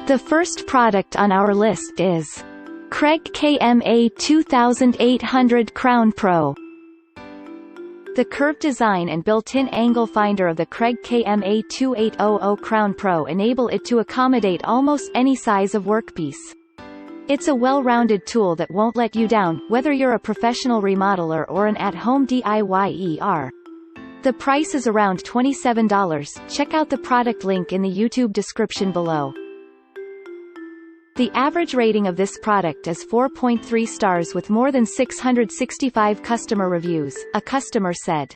The first product on our list is Kreg Kma 2800 Crown Pro. The curved design and built-in angle finder of the Kreg Kma 2800 Crown Pro enable it to accommodate almost any size of workpiece. It's a well-rounded tool that won't let you down, whether you're a professional remodeler or an at-home DIYer. The price is around $27. Check out the product link in the YouTube description below. The average rating of this product is 4.3 stars with more than 665 customer reviews, a customer said.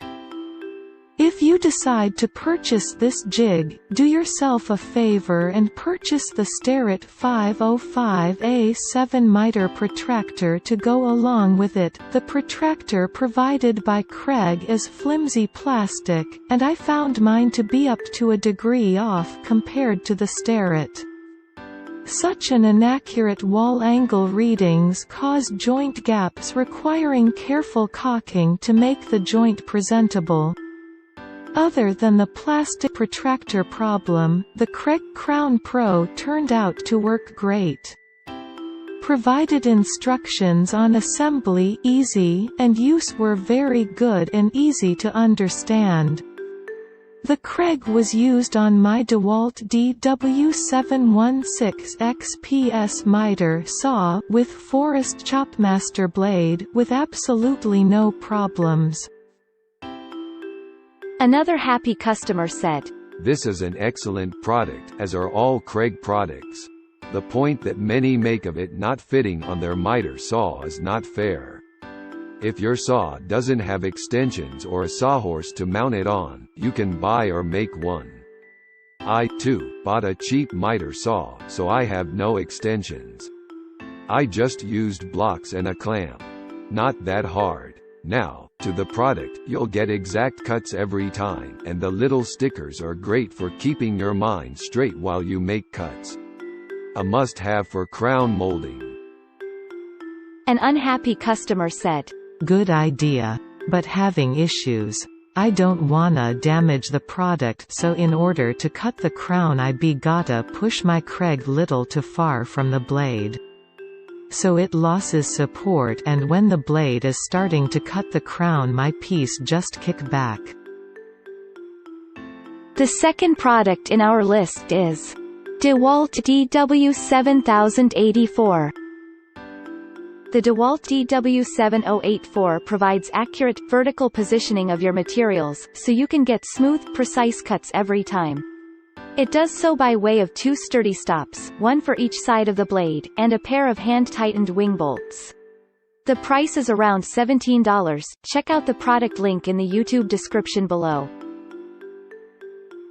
If you decide to purchase this jig, do yourself a favor and purchase the Starrett 505A7 miter protractor to go along with it. The protractor provided by Kreg is flimsy plastic, and I found mine to be up to a degree off compared to the Starrett. Such an inaccurate wall angle readings cause joint gaps requiring careful caulking to make the joint presentable. Other than the plastic protractor problem, the Kreg Crown Pro turned out to work great. Provided instructions on assembly, easy, and use were very good and easy to understand. The Kreg was used on my DeWalt DW716 XPS miter saw with Forest Chopmaster blade, with absolutely no problems. Another happy customer said, "This is an excellent product, as are all Kreg products. The point that many make of it not fitting on their miter saw is not fair. If your saw doesn't have extensions or a sawhorse to mount it on, you can buy or make one. I, too, bought a cheap miter saw, so I have no extensions. I just used blocks and a clamp. Not that hard. Now, to the product, you'll get exact cuts every time, and the little stickers are great for keeping your mind straight while you make cuts. A must-have for crown molding." An unhappy customer said, Good idea. But having issues. I don't wanna damage the product, so in order to cut the crown I be gotta push my Kreg little too far from the blade. So it loses support, and when the blade is starting to cut the crown my piece just kick back. The second product in our list is DeWalt DW7084. The DeWalt DW7084 provides accurate, vertical positioning of your materials, so you can get smooth, precise cuts every time. It does so by way of two sturdy stops, one for each side of the blade, and a pair of hand-tightened wing bolts. The price is around $17. Check out the product link in the YouTube description below.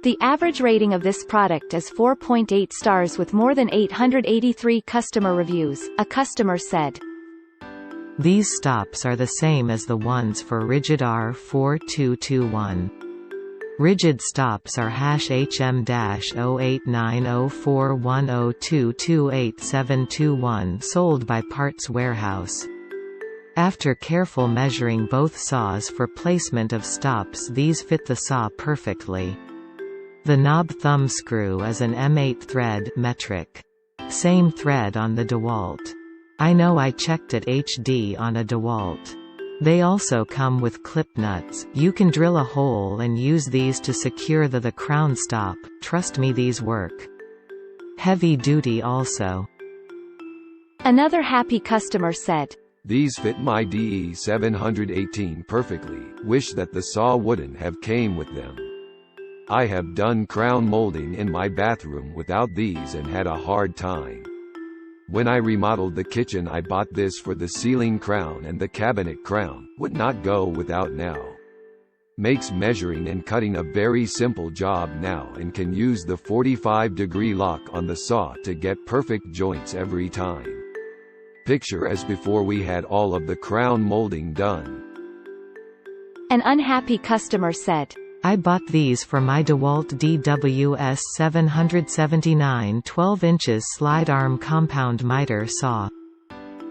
The average rating of this product is 4.8 stars with more than 883 customer reviews, a customer said. These stops are the same as the ones for Rigid R4221. Rigid stops are HM-089041022871 sold by Parts Warehouse. After careful measuring both saws for placement of stops, these fit the saw perfectly. The knob thumb screw is an M8 thread metric. Same thread on the DeWalt. I know I checked at HD on a DeWalt. They also come with clip nuts. You can drill a hole and use these to secure the crown stop. Trust me, these work. Heavy duty also. Another happy customer said, "These fit my DE718 perfectly. Wish that the saw wouldn't have came with them. I have done crown molding in my bathroom without these and had a hard time. When I remodeled the kitchen I bought this for the ceiling crown, and the cabinet crown would not go without now. Makes measuring and cutting a very simple job now, and can use the 45-degree lock on the saw to get perfect joints every time. Picture as before we had all of the crown molding done." An unhappy customer said, I bought these for my DeWalt DWS779 12 inches slide arm compound miter saw.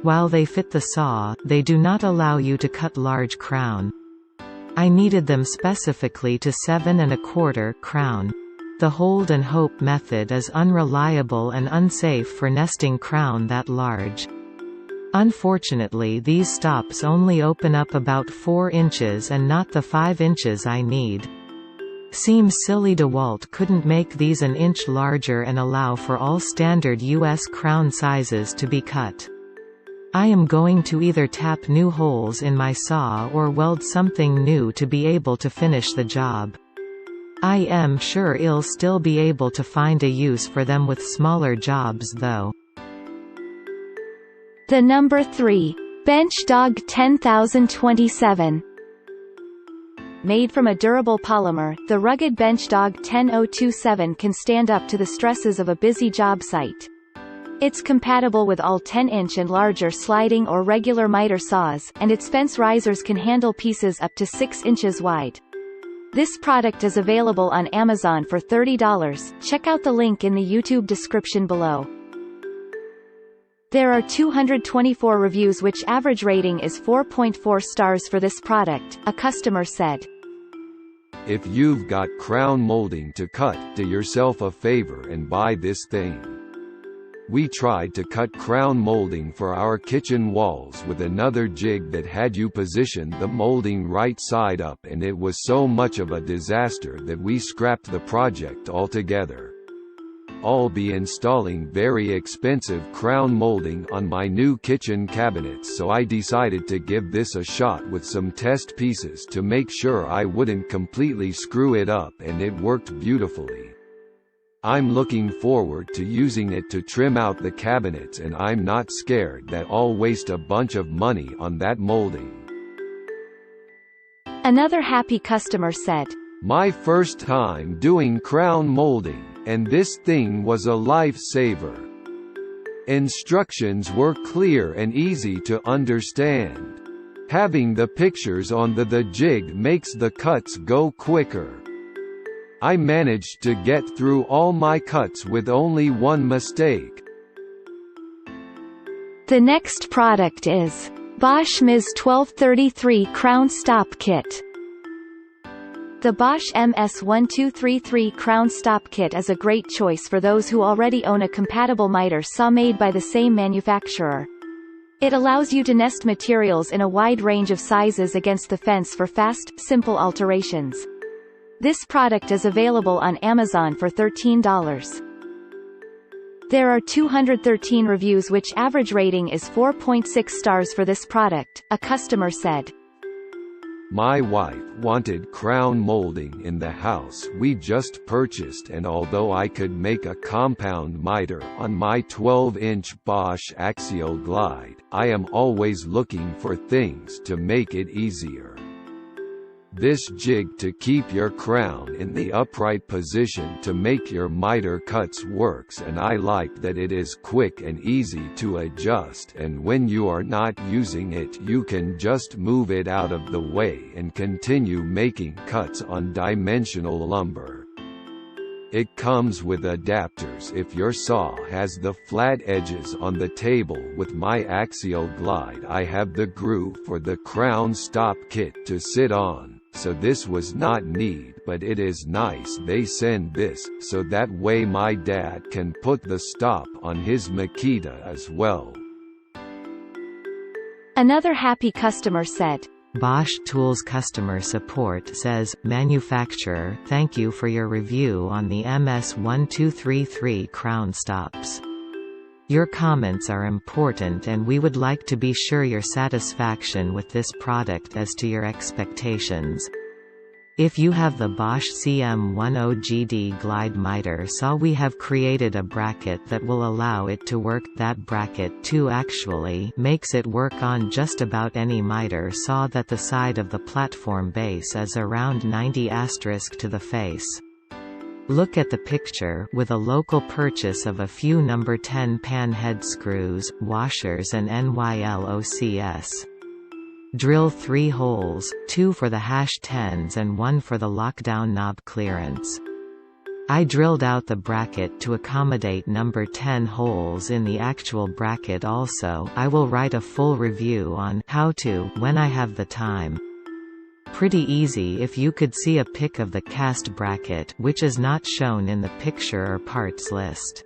While they fit the saw, they do not allow you to cut large crown. I needed them specifically to 7 1/4 crown. The hold and hope method is unreliable and unsafe for nesting crown that large. Unfortunately, these stops only open up about 4 inches and not the 5 inches I need. Seems silly Walt couldn't make these an inch larger and allow for all standard US crown sizes to be cut. I am going to either tap new holes in my saw or weld something new to be able to finish the job. I am sure I'll still be able to find a use for them with smaller jobs though. The number 3. Bench Dog 10027. Made from a durable polymer, the rugged Bench Dog 10027 can stand up to the stresses of a busy job site. It's compatible with all 10-inch and larger sliding or regular miter saws, and its fence risers can handle pieces up to 6 inches wide. This product is available on Amazon for $30. Check out the link in the YouTube description below. There are 224 reviews which average rating is 4.4 stars for this product, a customer said. If you've got crown molding to cut, do yourself a favor and buy this thing. We tried to cut crown molding for our kitchen walls with another jig that had you position the molding right side up, and it was so much of a disaster that we scrapped the project altogether. I'll be installing very expensive crown molding on my new kitchen cabinets, so I decided to give this a shot with some test pieces to make sure I wouldn't completely screw it up, and it worked beautifully. I'm looking forward to using it to trim out the cabinets, and I'm not scared that I'll waste a bunch of money on that molding. Another happy customer said, My first time doing crown molding, and this thing was a lifesaver. Instructions were clear and easy to understand. Having the pictures on the jig makes the cuts go quicker. I managed to get through all my cuts with only one mistake. The next product is Bosch MS 1233 Crown Stop Kit. The Bosch MS 1233 Crown Stop Kit is a great choice for those who already own a compatible miter saw made by the same manufacturer. It allows you to nest materials in a wide range of sizes against the fence for fast, simple alterations. This product is available on Amazon for $13. There are 213 reviews which average rating is 4.6 stars for this product, a customer said. My wife wanted crown molding in the house we just purchased, and although I could make a compound miter on my 12-inch Bosch Axial Glide, I am always looking for things to make it easier. This jig to keep your crown in the upright position to make your miter cuts works, and I like that it is quick and easy to adjust, and when you are not using it you can just move it out of the way and continue making cuts on dimensional lumber. It comes with adapters if your saw has the flat edges on the table. With my Axial Glide I have the groove for the crown stop kit to sit on, so this was not need, but it is nice they send this, so that way my dad can put the stop on his Makita as well. Another happy customer said, Bosch Tools customer support says, Manufacturer, thank you for your review on the MS 1233 crown stops. Your comments are important, and we would like to be sure your satisfaction with this product as to your expectations. If you have the Bosch CM10GD Glide miter saw, we have created a bracket that will allow it to work. That bracket too actually makes it work on just about any miter saw that the side of the platform base is around 90* to the face. Look at the picture. With a local purchase of a few number 10 pan head screws, washers and NYLOCS. Drill 3 holes, 2 for the #10s and 1 for the lockdown knob clearance. I drilled out the bracket to accommodate number 10 holes in the actual bracket also. I will write a full review on how to when I have the time. pretty easy if you could see a pic of the cast bracket, which is not shown in the picture or parts list.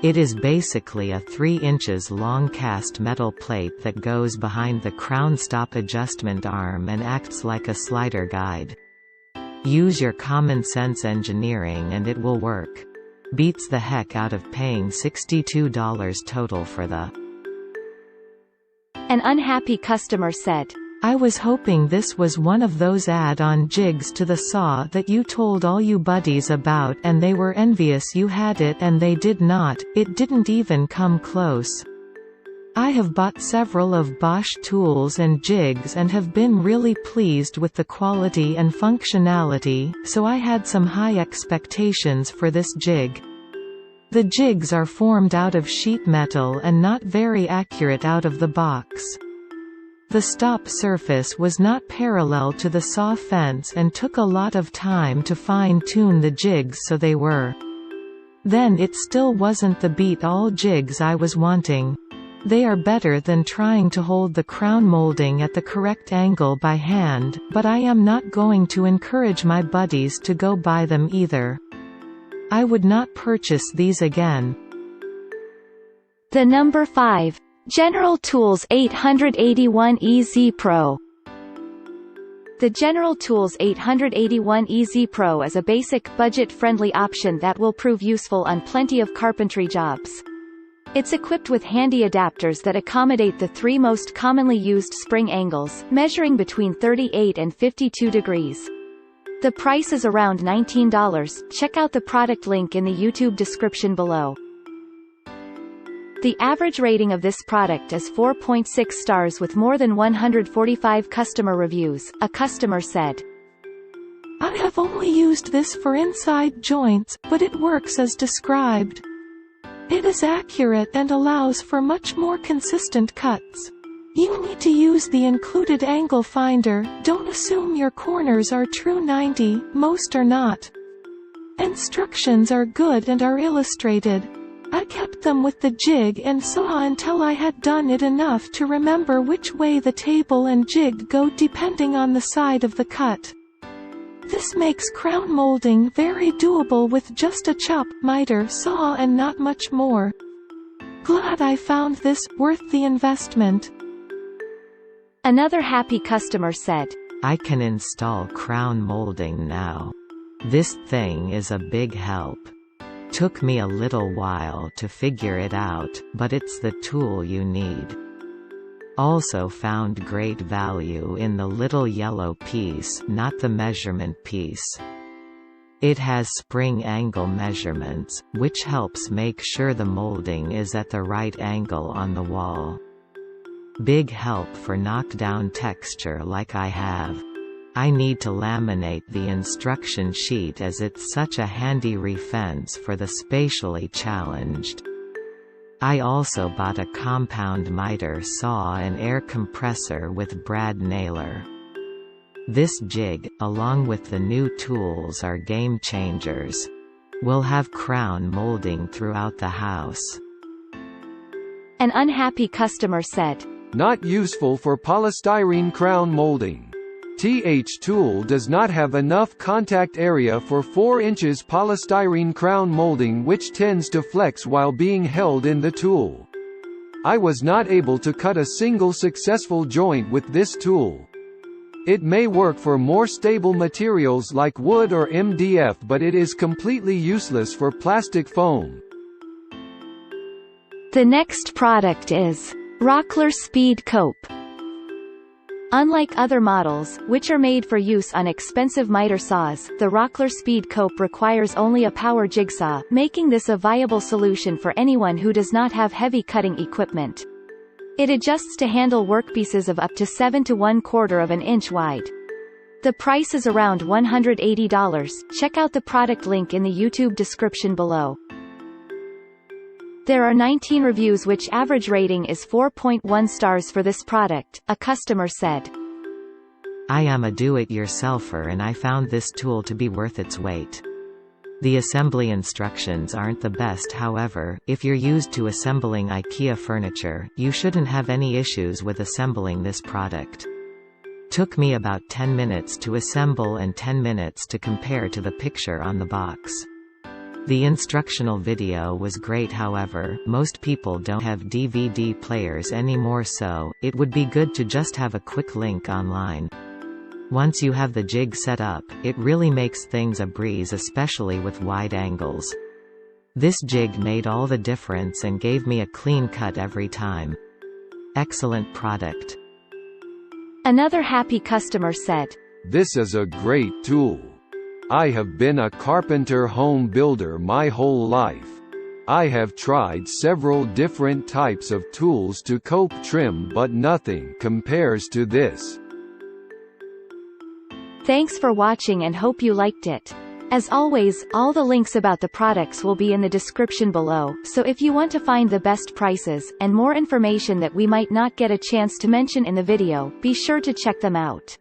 It is basically a 3 inches long cast metal plate that goes behind the crown stop adjustment arm and acts like a slider guide. Use your common sense engineering and it will work. Beats the heck out of paying $62 total for the. An unhappy customer said, I was hoping this was one of those add-on jigs to the saw that you told all you buddies about and they were envious you had it and they did not, it didn't even come close. I have bought several of Bosch tools and jigs and have been really pleased with the quality and functionality, so I had some high expectations for this jig. The jigs are formed out of sheet metal and not very accurate out of the box. The stop surface was not parallel to the saw fence and took a lot of time to fine-tune the jigs so they were. Then it still wasn't the beat-all jigs I was wanting. They are better than trying to hold the crown molding at the correct angle by hand, but I am not going to encourage my buddies to go buy them either. I would not purchase these again. The number 5. General Tools 881 EZ Pro. The General Tools 881 EZ Pro is a basic, budget-friendly option that will prove useful on plenty of carpentry jobs. It's equipped with handy adapters that accommodate the 3 most commonly used spring angles, measuring between 38 and 52 degrees. The price is around $19. Check out the product link in the YouTube description below. The average rating of this product is 4.6 stars with more than 145 customer reviews, a customer said. I have only used this for inside joints, but it works as described. It is accurate and allows for much more consistent cuts. You need to use the included angle finder, don't assume your corners are true 90, most are not. Instructions are good and are illustrated. I kept them with the jig and saw until I had done it enough to remember which way the table and jig go depending on the side of the cut. This makes crown molding very doable with just a chop, miter, saw and not much more. Glad I found this worth the investment. Another happy customer said, I can install crown molding now. This thing is a big help. Took me a little while to figure it out, but it's the tool you need. Also found great value in the little yellow piece, not the measurement piece. It has spring angle measurements, which helps make sure the molding is at the right angle on the wall. Big help for knockdown texture like I have. I need to laminate the instruction sheet as it's such a handy reference for the spatially challenged. I also bought a compound miter saw and air compressor with brad nailer. This jig, along with the new tools, are game changers. We'll have crown molding throughout the house. An unhappy customer said, Not useful for polystyrene crown molding. TH tool does not have enough contact area for 4 inches polystyrene crown molding, which tends to flex while being held in the tool. I was not able to cut a single successful joint with this tool. It may work for more stable materials like wood or MDF, but it is completely useless for plastic foam. The next product is Rockler Speed Cope. Unlike other models, which are made for use on expensive miter saws, the Rockler Speed Cope requires only a power jigsaw, making this a viable solution for anyone who does not have heavy cutting equipment. It adjusts to handle workpieces of up to 7 1/4 of an inch wide. The price is around $180. Check out the product link in the YouTube description below. There are 19 reviews which average rating is 4.1 stars for this product, a customer said. I am a do-it-yourselfer and I found this tool to be worth its weight. The assembly instructions aren't the best, however, if you're used to assembling IKEA furniture, you shouldn't have any issues with assembling this product. Took me about 10 minutes to assemble and 10 minutes to compare to the picture on the box. The instructional video was great. However, most people don't have DVD players anymore, so it would be good to just have a quick link online. Once you have the jig set up, it really makes things a breeze, especially with wide angles. This jig made all the difference and gave me a clean cut every time. Excellent product. Another happy customer said, "This is a great tool. I have been a carpenter home builder my whole life. I have tried several different types of tools to cope trim, but nothing compares to this." Thanks for watching and hope you liked it. As always, all the links about the products will be in the description below, so if you want to find the best prices, and more information that we might not get a chance to mention in the video, be sure to check them out.